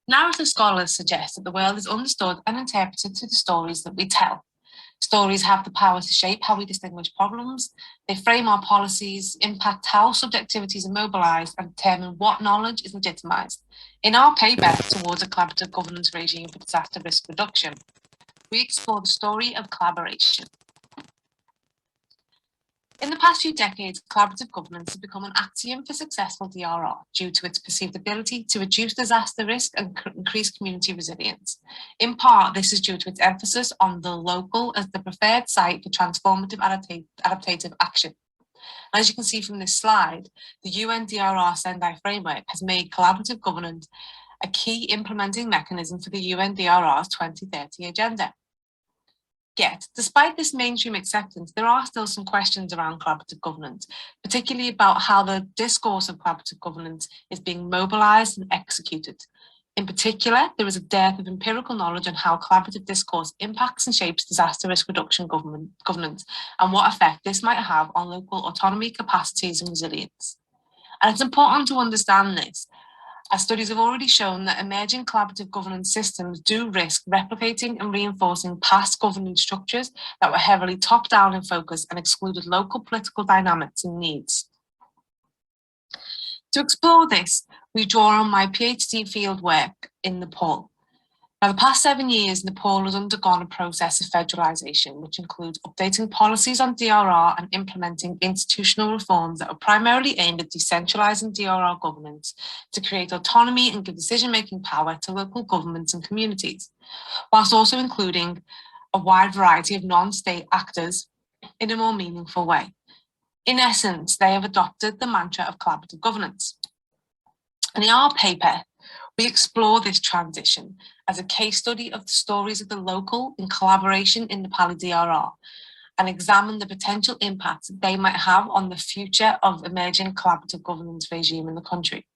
Narrative scholars suggest that the world is understood and interpreted through the stories that we tell. Stories have the power to shape how we distinguish problems, they frame our policies, impact how subjectivities are mobilised, and determine what knowledge is legitimised. In our paper, Towards a Collaborative Governance Regime for Disaster Risk Reduction, we explore the story of collaboration. In the past few decades, collaborative governance has become an axiom for successful DRR due to its perceived ability to reduce disaster risk and increase community resilience. In part, this is due to its emphasis on the local as the preferred site for transformative adaptative action. As you can see from this slide, the UN DRR Sendai framework has made collaborative governance a key implementing mechanism for the UN DRR's 2030 agenda. Yet, despite this mainstream acceptance, there are still some questions around collaborative governance, particularly about how the discourse of collaborative governance is being mobilised and executed. In particular, there is a dearth of empirical knowledge on how collaborative discourse impacts and shapes disaster risk reduction governance and what effect this might have on local autonomy, capacities and resilience. And it's important to understand this, as studies have already shown that emerging collaborative governance systems do risk replicating and reinforcing past governance structures that were heavily top-down in focus and excluded local political dynamics and needs. To explore this, we draw on my PhD fieldwork in Nepal. Now, the past 7 years, Nepal has undergone a process of federalisation, which includes updating policies on DRR and implementing institutional reforms that are primarily aimed at decentralising DRR governance to create autonomy and give decision-making power to local governments and communities, whilst also including a wide variety of non-state actors in a more meaningful way. In essence, they have adopted the mantra of collaborative governance. And in our paper, we explore this transition as a case study of the stories of the local in collaboration in Nepali DRR and examine the potential impacts that they might have on the future of emerging collaborative governance regime in the country.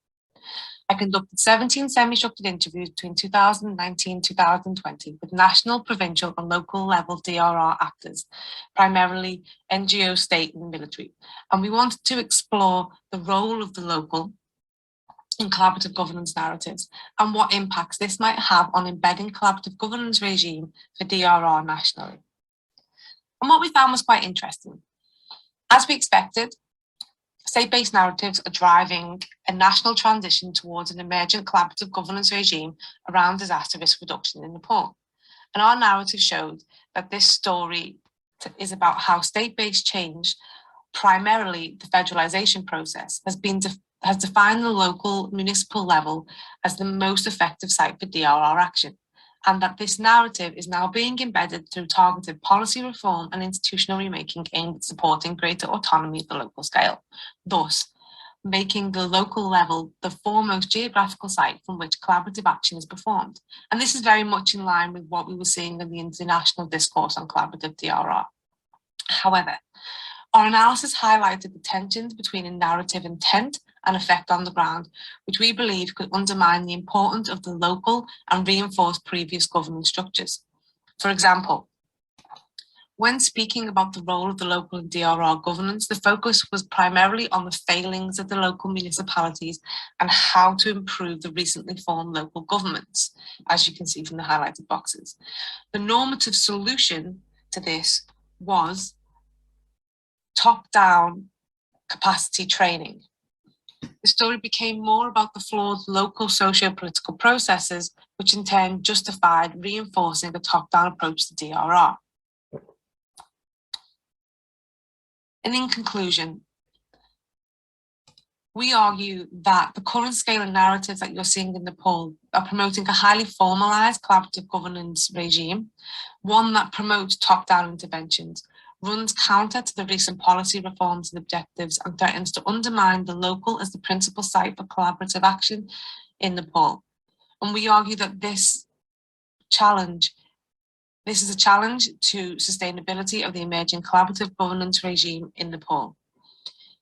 I conducted 17 semi-structured interviews between 2019 and 2020 with national, provincial and local level DRR actors, primarily NGO, state and military. And we wanted to explore the role of the local in collaborative governance narratives and what impacts this might have on embedding collaborative governance regime for DRR nationally. And what we found was quite interesting. As we expected, state-based narratives are driving a national transition towards an emergent collaborative governance regime around disaster risk reduction in Nepal. And our narrative showed that this story is about how state-based change, primarily the federalisation process, has defined the local municipal level as the most effective site for DRR action, and that this narrative is now being embedded through targeted policy reform and institutional remaking aimed at supporting greater autonomy at the local scale, thus making the local level the foremost geographical site from which collaborative action is performed. And this is very much in line with what we were seeing in the international discourse on collaborative DRR. However, our analysis highlighted the tensions between a narrative intent and effect on the ground, which we believe could undermine the importance of the local and reinforce previous governance structures. For example, when speaking about the role of the local in DRR governance, the focus was primarily on the failings of the local municipalities and how to improve the recently formed local governments, as you can see from the highlighted boxes. The normative solution to this was top-down capacity training. The story became more about the flawed local socio-political processes, which in turn justified reinforcing the top-down approach to DRR. And in conclusion, we argue that the current scale of narratives that you're seeing in Nepal are promoting a highly formalised collaborative governance regime, one that promotes top-down interventions, runs counter to the recent policy reforms and objectives, and threatens to undermine the local as the principal site for collaborative action in Nepal. And we argue that this is a challenge to sustainability of the emerging collaborative governance regime in Nepal.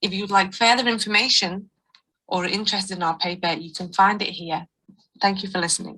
If you'd like further information or are interested in our paper, you can find it here. Thank you for listening.